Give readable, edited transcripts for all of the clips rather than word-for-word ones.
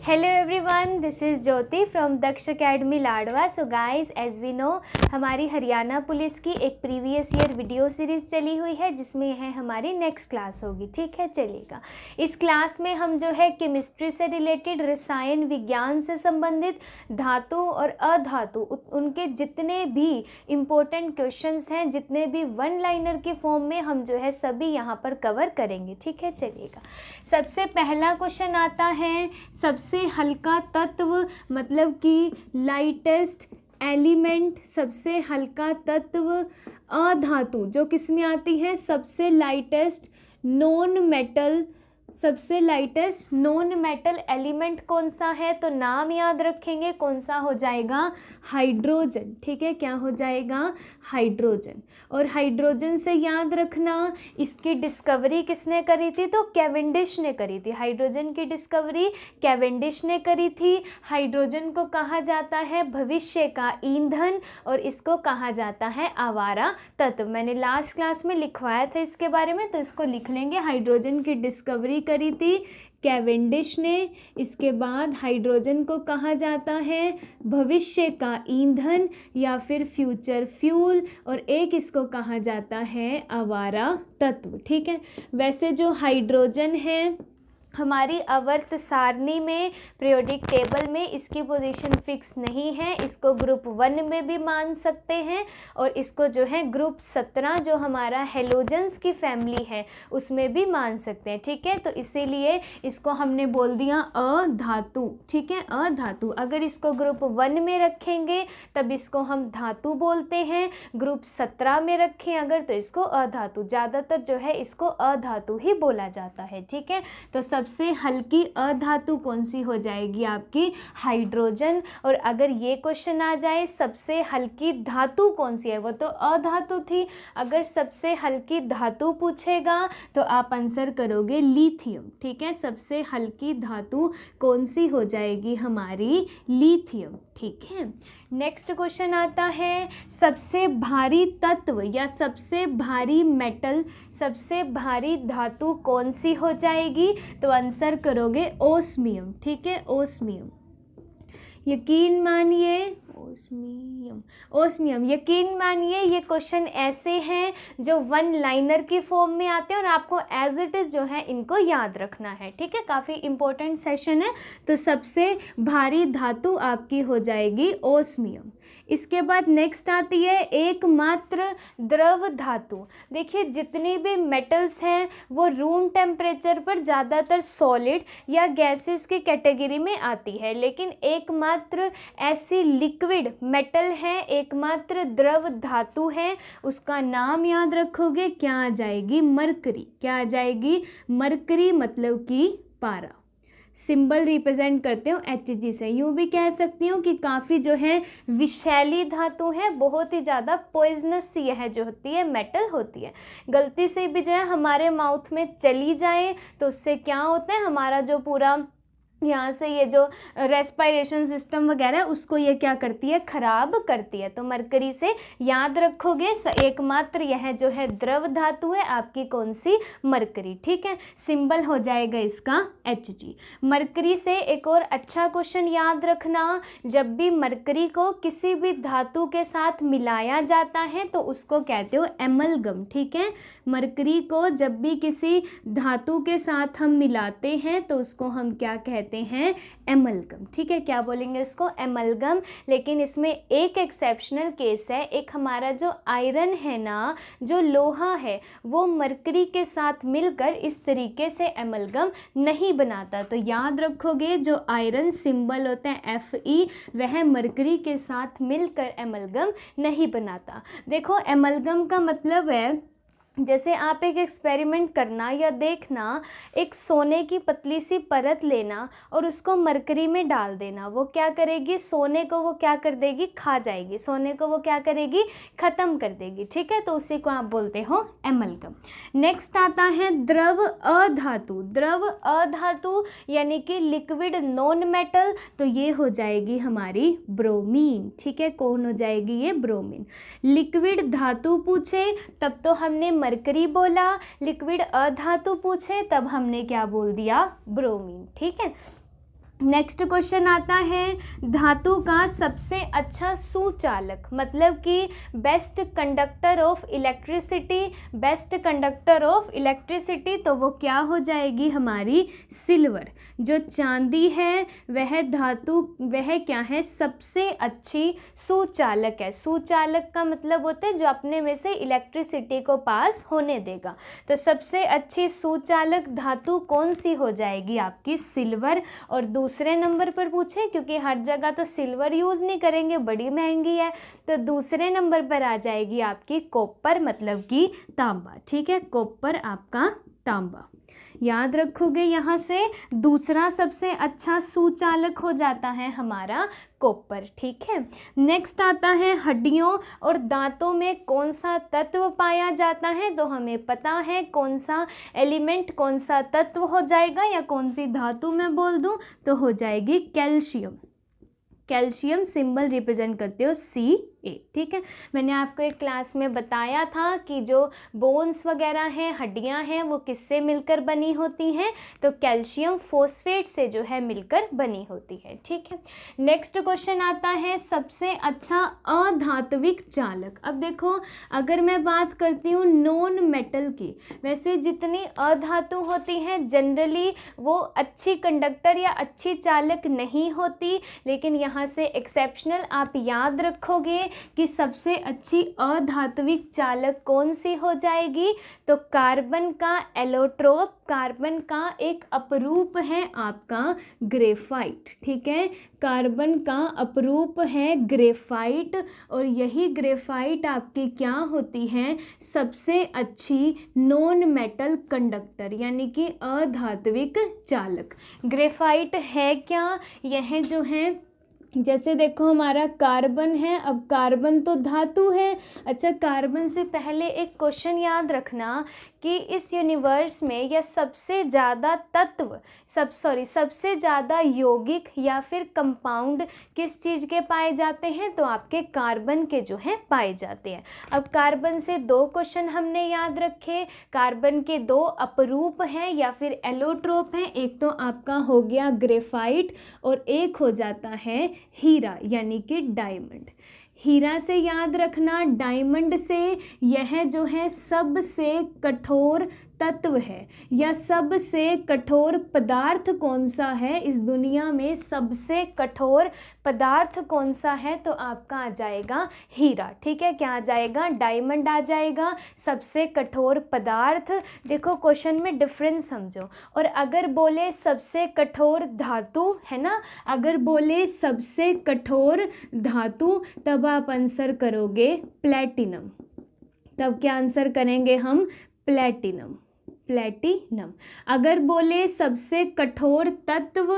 Hello everyone, this is Jyoti from Daksh Academy Ladwa. So guys, as we know हमारी Haryana police की एक previous year video series चली हुई है जिसमें है हमारी नेक्स्ट क्लास होगी। ठीक है, चलेगा। इस क्लास में हम जो है केमिस्ट्री से रिलेटेड, रसायन विज्ञान से संबंधित धातु और अधातु उनके जितने भी इम्पोर्टेंट क्वेश्चंस हैं, जितने भी वन लाइनर के फॉर्म में, हम जो है सभी यहाँ पर कवर करेंगे। ठीक है, चलेगा। सबसे पहला क्वेश्चन आता है, सबसे हल्का तत्व मतलब कि लाइटेस्ट एलिमेंट, सबसे हल्का तत्व अधातु जो किसमें आती है, सबसे लाइटेस्ट नॉन मेटल, सबसे लाइटेस्ट नॉन मेटल एलिमेंट कौन सा है, तो नाम याद रखेंगे, कौन सा हो जाएगा, हाइड्रोजन। ठीक है, क्या हो जाएगा, हाइड्रोजन। और हाइड्रोजन से याद रखना, इसकी डिस्कवरी किसने करी थी, तो कैवेंडिश ने करी थी। हाइड्रोजन की डिस्कवरी कैवेंडिश ने करी थी। हाइड्रोजन को कहा जाता है भविष्य का ईंधन और इसको कहा जाता है आवारा तत्व। मैंने लास्ट क्लास में लिखवाया था इसके बारे में, तो इसको लिख लेंगे। हाइड्रोजन की डिस्कवरी करी थी कैवेंडिश ने। इसके बाद हाइड्रोजन को कहा जाता है भविष्य का ईंधन या फिर फ्यूचर फ्यूल, और एक इसको कहा जाता है आवारा तत्व। ठीक है, वैसे जो हाइड्रोजन है हमारी आवर्त सारणी में, पीरियोडिक टेबल में इसकी पोजीशन फिक्स नहीं है। इसको ग्रुप 1 में भी मान सकते हैं और इसको जो है ग्रुप 17 जो हमारा हेलोजन्स की फैमिली है उसमें भी मान सकते हैं। ठीक है, तो इसीलिए इसको हमने बोल दिया अधातु। ठीक है, अधातु। अगर इसको ग्रुप 1 में रखेंगे तब इसको हम धातु बोलते हैं, ग्रुप 17 में रखें अगर तो इसको अधातु। ज़्यादातर जो है इसको अधातु ही बोला जाता है। ठीक है, तो सबसे हल्की अधातु कौन सी हो जाएगी, आपकी हाइड्रोजन। और अगर ये क्वेश्चन आ जाए सबसे हल्की धातु कौन सी है, वो तो अधातु थी। अगर सबसे हल्की धातु पूछेगा तो आप आंसर करोगे लिथियम। ठीक है, सबसे हल्की धातु कौन सी हो जाएगी, हमारी लिथियम। ठीक है, नेक्स्ट क्वेश्चन आता है, सबसे भारी तत्व या सबसे भारी मेटल, सबसे भारी धातु कौन सी हो जाएगी, तो आंसर करोगे ओस्मियम। ठीक है, ओस्मियम। यकीन मानिए, ओस्मियम, ओस्मियम। यकीन मानिए ये क्वेश्चन ऐसे हैं जो वन लाइनर की फॉर्म में आते हैं और आपको एज इट इज़ जो है इनको याद रखना है। ठीक है, काफ़ी इंपॉर्टेंट सेशन है। तो सबसे भारी धातु आपकी हो जाएगी ओस्मियम। इसके बाद नेक्स्ट आती है एकमात्र द्रव धातु। देखिए जितनी भी मेटल्स हैं वो रूम टेम्परेचर पर ज़्यादातर सॉलिड या गैसेस की कैटेगरी में आती है, लेकिन एकमात्र ऐसी लिक्विड मेटल है, एकमात्र द्रव धातु है, उसका नाम याद रखोगे, क्या आ जाएगी, मरकरी। क्या आ जाएगी, मरकरी, मतलब कि पारा। सिंबल रिप्रेजेंट करते हो Hg से। यूँ भी कह सकती हूँ कि काफ़ी जो है विषैली धातु है, बहुत ही ज़्यादा पॉइजनस यह जो होती है मेटल होती है। गलती से भी जो है हमारे माउथ में चली जाए तो उससे क्या होता है, हमारा जो पूरा यहाँ से ये जो रेस्पिरेशन सिस्टम वगैरह उसको ये क्या करती है, खराब करती है। तो मरकरी से याद रखोगे एकमात्र यह जो है द्रव धातु है आपकी कौन सी, मरकरी। ठीक है, सिंबल हो जाएगा इसका Hg। मरकरी से एक और अच्छा क्वेश्चन याद रखना, जब भी मरकरी को किसी भी धातु के साथ मिलाया जाता है तो उसको कहते हो एमलगम। ठीक है, मरकरी को जब भी किसी धातु के साथ हम मिलाते हैं तो उसको हम क्या कहते हैं, एमलगम। ठीक है, क्या बोलेंगे इसको, एमलगम। लेकिन इसमें एक एक्सेप्शनल केस है, एक हमारा जो आयरन है ना, जो लोहा है, वो मरकरी के साथ मिलकर इस तरीके से एमलगम नहीं बनाता। तो याद रखोगे जो आयरन सिंबल होते हैं Fe, वह मरकरी के साथ मिलकर एमलगम नहीं बनाता। देखो एमलगम का मतलब है, जैसे आप एक एक्सपेरिमेंट करना या देखना, एक सोने की पतली सी परत लेना और उसको मरकरी में डाल देना, वो क्या करेगी, सोने को वो क्या कर देगी, खा जाएगी, सोने को वो क्या करेगी, ख़त्म कर देगी। ठीक है, तो उसी को आप बोलते हो एमलगम। नेक्स्ट आता है द्रव अधातु। द्रव अधातु यानी कि लिक्विड नॉन मेटल, तो ये हो जाएगी हमारी ब्रोमीन। ठीक है, कौन हो जाएगी, ये ब्रोमीन। लिक्विड धातु पूछे तब तो हमने मरकरी बोला, लिक्विड अधातु पूछे तब हमने क्या बोल दिया, ब्रोमीन। ठीक है, नेक्स्ट क्वेश्चन आता है धातु का सबसे अच्छा सुचालक, मतलब कि best conductor of electricity, best conductor of electricity, तो वो क्या हो जाएगी हमारी सिल्वर। जो चांदी है वह धातु, वह क्या है, सबसे अच्छी सुचालक है। सुचालक का मतलब होता है जो अपने में से इलेक्ट्रिसिटी को पास होने देगा। तो सबसे अच्छी सुचालक धातु कौन सी हो जाएगी आपकी, सिल्वर। और दूसरे नंबर पर पूछे, क्योंकि हर जगह तो सिल्वर यूज़ नहीं करेंगे, बड़ी महंगी है, तो दूसरे नंबर पर आ जाएगी आपकी कॉपर, मतलब कि तांबा। ठीक है, कॉपर आपका तांबा याद रखोगे। यहाँ से दूसरा सबसे अच्छा सुचालक हो जाता है हमारा कॉपर। ठीक है, नेक्स्ट आता है हड्डियों और दांतों में कौन सा तत्व पाया जाता है। तो हमें पता है कौन सा एलिमेंट, कौन सा तत्व हो जाएगा, या कौन सी धातु मैं बोल दूं तो हो जाएगी कैल्शियम। कैल्शियम सिंबल रिप्रेजेंट करते हो Ca। ठीक है, मैंने आपको एक क्लास में बताया था कि जो बोन्स वगैरह हैं, हड्डियां हैं, वो किससे मिलकर बनी होती हैं, तो कैल्शियम फॉस्फेट से जो है मिलकर बनी होती है। ठीक है, नेक्स्ट क्वेश्चन आता है सबसे अच्छा अधात्विक चालक। अब देखो, अगर मैं बात करती हूँ नॉन मेटल की, वैसे जितनी अधातु होती हैं जनरली वो अच्छी कंडक्टर या अच्छी चालक नहीं होती, लेकिन यहाँ से एक्सेप्शनल आप याद रखोगे कि सबसे अच्छी अधात्विक चालक कौन सी हो जाएगी, तो कार्बन का एलोट्रोप, कार्बन का एक अपरूप है आपका ग्रेफाइट। ठीक है, कार्बन का अपरूप है ग्रेफाइट, और यही ग्रेफाइट आपकी क्या होती है, सबसे अच्छी नॉन मेटल कंडक्टर, यानी कि अधात्विक चालक। ग्रेफाइट है क्या, यह जो है, जैसे देखो हमारा कार्बन है, अब कार्बन तो धातु है। अच्छा, कार्बन से पहले एक क्वेश्चन याद रखना कि इस यूनिवर्स में या सबसे ज़्यादा तत्व, सबसे ज़्यादा यौगिक या फिर कंपाउंड किस चीज़ के पाए जाते हैं, तो आपके कार्बन के जो हैं पाए जाते हैं। अब कार्बन से दो क्वेश्चन हमने याद रखे, कार्बन के दो अपरूप हैं या फिर एलोट्रोप हैं, एक तो आपका हो गया ग्रेफाइट और एक हो जाता है हीरा, यानी कि डायमंड। हीरा से याद रखना, डायमंड से यह जो है सबसे कठोर तत्व है, या सबसे कठोर पदार्थ कौन सा है इस दुनिया में, सबसे कठोर पदार्थ कौन सा है, तो आपका आ जाएगा हीरा। ठीक है, क्या आ जाएगा, डायमंड आ जाएगा, सबसे कठोर पदार्थ। देखो क्वेश्चन में डिफरेंस समझो, और अगर बोले सबसे कठोर धातु, है ना, अगर बोले सबसे कठोर धातु तब आप आंसर करोगे प्लेटिनम। तब क्या आंसर करेंगे हम, प्लेटिनम, प्लेटिनम। अगर बोले सबसे कठोर तत्व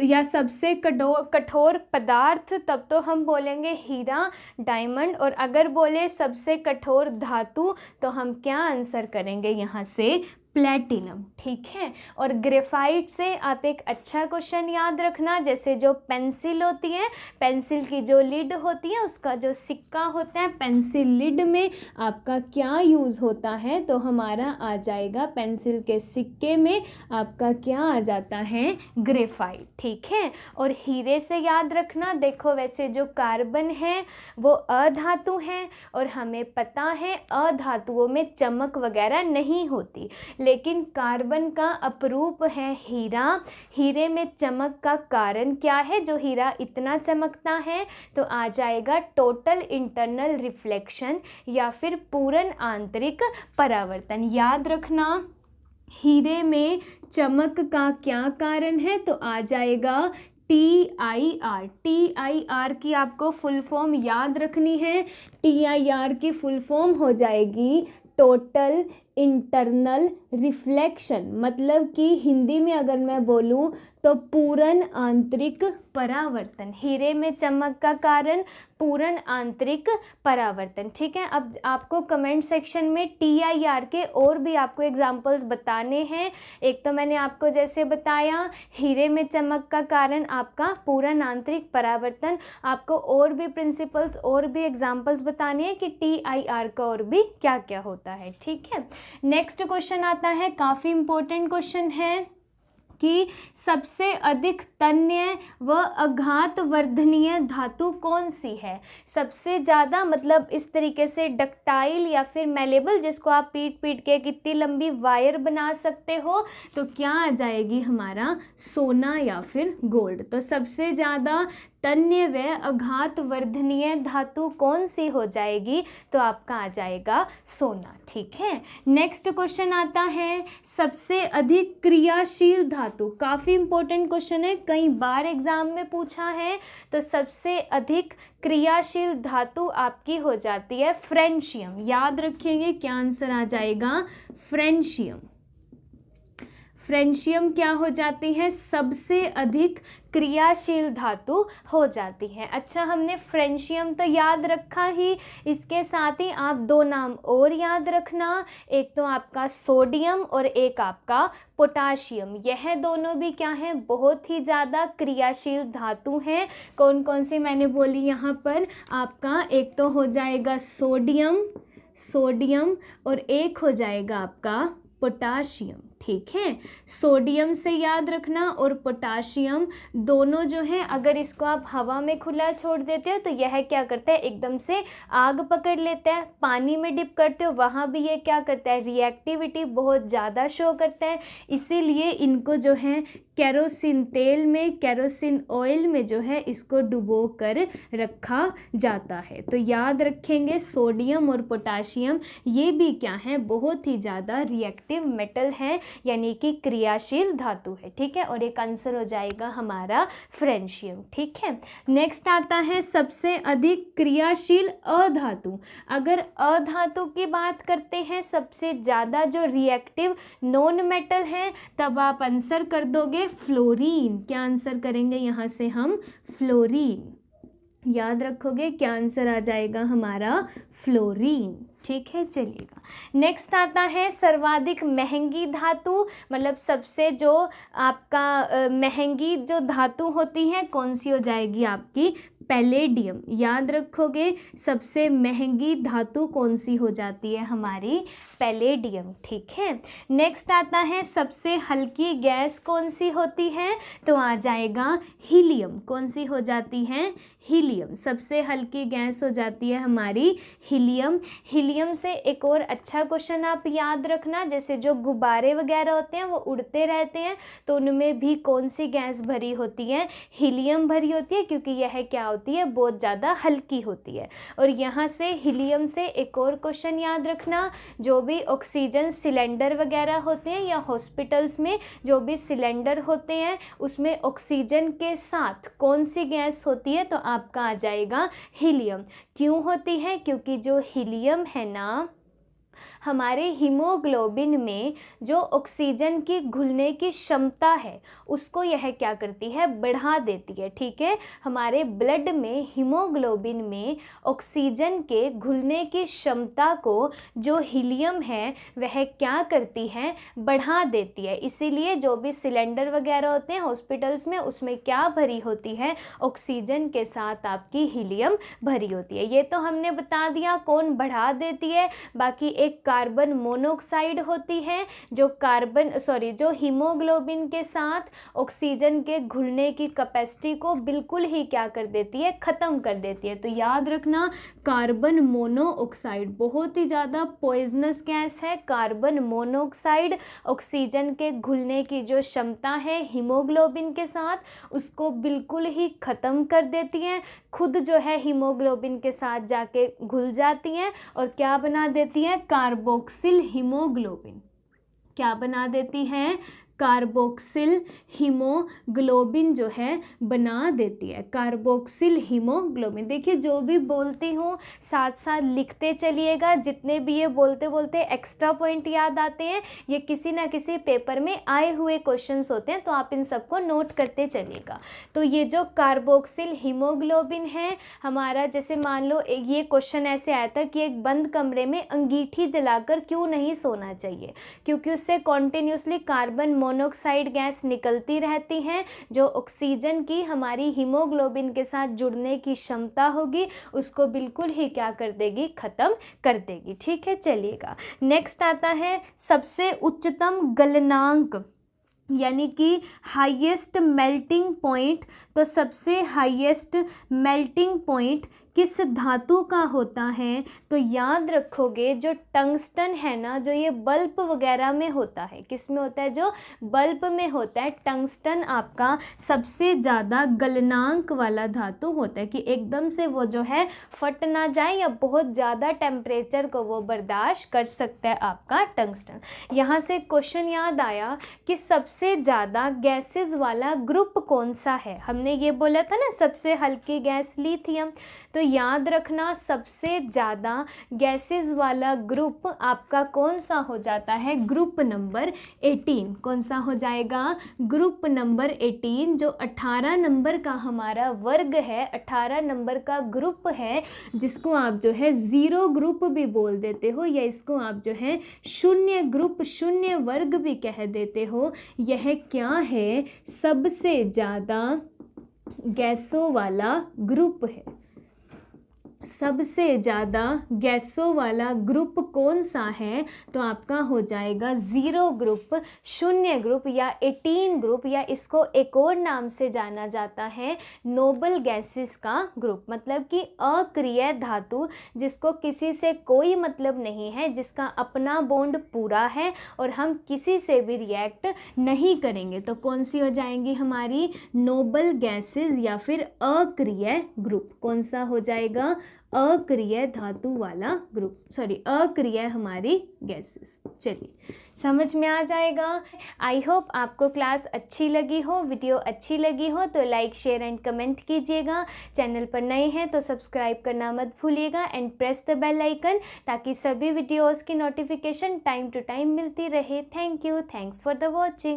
या सबसे कठोर पदार्थ, तब तो हम बोलेंगे हीरा, डायमंड। और अगर बोले सबसे कठोर धातु तो हम क्या आंसर करेंगे यहाँ से, प्लेटिनम। ठीक है, और ग्रेफाइट से आप एक अच्छा क्वेश्चन याद रखना, जैसे जो पेंसिल होती है, पेंसिल की जो लिड होती है, उसका जो सिक्का होता है, पेंसिल लिड में आपका क्या यूज़ होता है, तो हमारा आ जाएगा पेंसिल के सिक्के में आपका क्या आ जाता है, ग्रेफाइट। ठीक है, और हीरे से याद रखना, देखो वैसे जो कार्बन है वो अधातु है, और हमें पता है अधातुओं में चमक वगैरह नहीं होती, लेकिन कार्बन का अपरूप है हीरा। हीरे में चमक का कारण क्या है, जो हीरा इतना चमकता है, तो आ जाएगा टोटल इंटरनल रिफ्लेक्शन या फिर पूर्ण आंतरिक परावर्तन। याद रखना, हीरे में चमक का क्या कारण है, तो आ जाएगा TIR। TIR की आपको फुल फॉर्म याद रखनी है, TIR की फुल फॉर्म हो जाएगी टोटल इंटरनल रिफ्लेक्शन, मतलब कि हिंदी में अगर मैं बोलूँ तो पूर्ण आंतरिक परावर्तन। हीरे में चमक का कारण पूर्ण आंतरिक परावर्तन। ठीक है, अब आपको कमेंट सेक्शन में TIR के और भी आपको एग्जांपल्स बताने हैं। एक तो मैंने आपको जैसे बताया हीरे में चमक का कारण आपका पूर्ण आंतरिक परावर्तन, आपको और भी प्रिंसिपल्स और भी एग्जांपल्स बताने हैं कि TIR का और भी क्या क्या होता है। ठीक है, नेक्स्ट क्वेश्चन आता है, काफ़ी इंपॉर्टेंट क्वेश्चन है, कि सबसे अधिक तन्य व आघात वर्धनीय धातु कौन सी है। सबसे ज़्यादा मतलब इस तरीके से डक्टाइल या फिर मेलेबल, जिसको आप पीट पीट के कितनी लंबी वायर बना सकते हो, तो क्या आ जाएगी हमारा सोना या फिर गोल्ड। तो सबसे ज़्यादा तन्य व आघात वर्धनीय धातु कौन सी हो जाएगी, तो आपका आ जाएगा सोना। ठीक है, नेक्स्ट क्वेश्चन आता है सबसे अधिक क्रियाशील धातु। काफ़ी इंपॉर्टेंट क्वेश्चन है, कई बार एग्जाम में पूछा है। तो सबसे अधिक क्रियाशील धातु आपकी हो जाती है फ्रेंशियम। याद रखेंगे क्या आंसर आ जाएगा, फ्रेंशियम। फ्रेंशियम क्या हो जाती है, सबसे अधिक क्रियाशील धातु हो जाती है। अच्छा, हमने फ्रेंशियम तो याद रखा ही, इसके साथ ही आप दो नाम और याद रखना, एक तो आपका सोडियम और एक आपका पोटाशियम। यह दोनों भी क्या हैं, बहुत ही ज़्यादा क्रियाशील धातु हैं। कौन कौन सी मैंने बोली यहाँ पर, आपका एक तो हो जाएगा सोडियम और एक हो जाएगा आपका पोटाशियम। ठीक है, सोडियम से याद रखना और पोटाशियम दोनों जो हैं, अगर इसको आप हवा में खुला छोड़ देते हो तो यह क्या करता है, एकदम से आग पकड़ लेता है। पानी में डिप करते हो वहाँ भी ये क्या करता है, रिएक्टिविटी बहुत ज़्यादा शो करता है। इसीलिए इनको जो है केरोसिन तेल में, केरोसिन ऑयल में जो है इसको डुबो कर रखा जाता है। तो याद रखेंगे सोडियम और पोटाशियम ये भी क्या है, बहुत ही ज़्यादा रिएक्टिव मेटल है, यानी कि क्रियाशील धातु है। ठीक है, और एक आंसर हो जाएगा हमारा फ्रेंशियम। ठीक है, नेक्स्ट आता है सबसे अधिक क्रियाशील अधातु। अगर अधातु की बात करते हैं, सबसे ज़्यादा जो रिएक्टिव नॉन मेटल है, तब आप आंसर कर दोगे फ्लोरीन। क्या आंसर करेंगे यहाँ से हम, फ्लोरीन। याद रखोगे क्या आंसर आ जाएगा हमारा, फ्लोरीन। ठीक है, चलिएगा नेक्स्ट आता है सर्वाधिक महंगी धातु, मतलब सबसे जो आपका महंगी जो धातु होती है कौन सी हो जाएगी आपकी, पैलेडियम। याद रखोगे सबसे महंगी धातु कौन सी हो जाती है हमारी, पैलेडियम। ठीक है, नेक्स्ट आता है सबसे हल्की गैस कौन सी होती है, तो आ जाएगा हीलियम। कौन सी हो जाती है, हीलियम। सबसे हल्की गैस हो जाती है हमारी हीलियम। हीलियम से एक और अच्छा क्वेश्चन आप याद रखना, जैसे जो गुब्बारे वगैरह होते हैं वो उड़ते रहते हैं, तो उनमें भी कौन सी गैस भरी होती है, हीलियम भरी होती है, क्योंकि यह क्या होती है, बहुत ज़्यादा हल्की होती है। और यहाँ से हीलियम से एक और क्वेश्चन याद रखना, जो भी ऑक्सीजन सिलेंडर वगैरह होते हैं या हॉस्पिटल्स में जो भी सिलेंडर होते हैं, उसमें ऑक्सीजन के साथ कौन सी गैस होती है, तो आपका आ जाएगा हीलियम। क्यों होती है, क्योंकि जो हीलियम है ना, हमारे हीमोग्लोबिन में जो ऑक्सीजन की घुलने की क्षमता है उसको यह क्या करती है, बढ़ा देती है। ठीक है, हमारे ब्लड में हीमोग्लोबिन में ऑक्सीजन के घुलने की क्षमता को जो हीलियम है वह क्या करती है, बढ़ा देती है। इसीलिए जो भी सिलेंडर वगैरह होते हैं हॉस्पिटल्स में, उसमें क्या भरी होती है, ऑक्सीजन के साथ आपकी हीलियम भरी होती है। ये तो हमने बता दिया कौन बढ़ा देती है। बाकी एक कार्बन मोनोऑक्साइड होती है जो हीमोग्लोबिन के साथ ऑक्सीजन के घुलने की कैपेसिटी को बिल्कुल ही क्या कर देती है, ख़त्म कर देती है। तो याद रखना कार्बन मोनोऑक्साइड बहुत ही ज़्यादा पॉइजनस गैस है। कार्बन मोनोऑक्साइड ऑक्सीजन के घुलने की जो क्षमता है हीमोग्लोबिन के साथ उसको बिल्कुल ही ख़त्म कर देती हैं। खुद जो है हीमोग्लोबिन के साथ जाके घुल जाती हैं और क्या बना देती है, कार्बोक्सिल हीमोग्लोबिन। क्या बना देती हैं, कार्बोक्सिल हीमोग्लोबिन जो है बना देती है, कार्बोक्सिल हीमोग्लोबिन। देखिए जो भी बोलती हूँ साथ साथ लिखते चलिएगा, जितने भी ये बोलते बोलते एक्स्ट्रा पॉइंट याद आते हैं ये किसी ना किसी पेपर में आए हुए क्वेश्चंस होते हैं, तो आप इन सबको नोट करते चलिएगा। तो ये जो कार्बोक्सिल हीमोग्लोबिन है हमारा, जैसे मान लो ये क्वेश्चन ऐसे आया था कि एक बंद कमरे में अंगीठी जलाकर क्यों नहीं सोना चाहिए, क्योंकि उससे कॉन्टिन्यूसली कार्बन मोनोऑक्साइड गैस निकलती रहती हैं, जो ऑक्सीजन की हमारी हीमोग्लोबिन के साथ जुड़ने की क्षमता होगी उसको बिल्कुल ही क्या कर देगी, ख़त्म कर देगी। ठीक है, चलिएगा नेक्स्ट आता है सबसे उच्चतम गलनांक। यानी कि हाईएस्ट मेल्टिंग पॉइंट। तो सबसे हाईएस्ट मेल्टिंग पॉइंट किस धातु का होता है? तो याद रखोगे जो टंगस्टन है ना, जो ये बल्ब वगैरह में होता है, किस में होता है? जो बल्ब में होता है, टंगस्टन आपका सबसे ज़्यादा गलनांक वाला धातु होता है कि एकदम से वो जो है फट ना जाए या बहुत ज़्यादा टेम्परेचर को वो बर्दाश्त कर सकता है आपका टंगस्टन। यहाँ से क्वेश्चन याद आया कि सबसे ज़्यादा गैसेस वाला ग्रुप कौन सा है? हमने ये बोला था ना सबसे हल्की गैस लिथियम। तो याद रखना सबसे ज़्यादा गैसेस वाला ग्रुप आपका कौन सा हो जाता है? Group number 18। कौन सा हो जाएगा? ग्रुप नंबर 18, जो 18 नंबर का हमारा वर्ग है, 18 नंबर का ग्रुप है, जिसको आप जो है ज़ीरो ग्रुप भी बोल देते हो या इसको आप जो है शून्य ग्रुप, शून्य वर्ग भी कह देते हो। यह क्या है? सबसे ज़्यादा गैसों वाला ग्रुप है। सबसे ज़्यादा गैसों वाला ग्रुप कौन सा है? तो आपका हो जाएगा ज़ीरो ग्रुप, शून्य ग्रुप या 18 ग्रुप, या इसको एक और नाम से जाना जाता है नोबल गैसेस का ग्रुप। मतलब कि अक्रिय धातु, जिसको किसी से कोई मतलब नहीं है, जिसका अपना बॉन्ड पूरा है और हम किसी से भी रिएक्ट नहीं करेंगे, तो कौन सी हो जाएंगी हमारी? नोबल गैसेस या फिर अक्रिय ग्रुप। कौन सा हो जाएगा? अक्रिय धातु वाला ग्रुप, सॉरी अक्रिय हमारी गैसेस। चलिए समझ में आ जाएगा। आई होप आपको क्लास अच्छी लगी हो, वीडियो अच्छी लगी हो तो लाइक, शेयर एंड कमेंट कीजिएगा। चैनल पर नए हैं तो सब्सक्राइब करना मत भूलिएगा and press the bell icon, ताकि सभी वीडियोस की नोटिफिकेशन टाइम टू टाइम मिलती रहे। Thank you, thanks for the watching.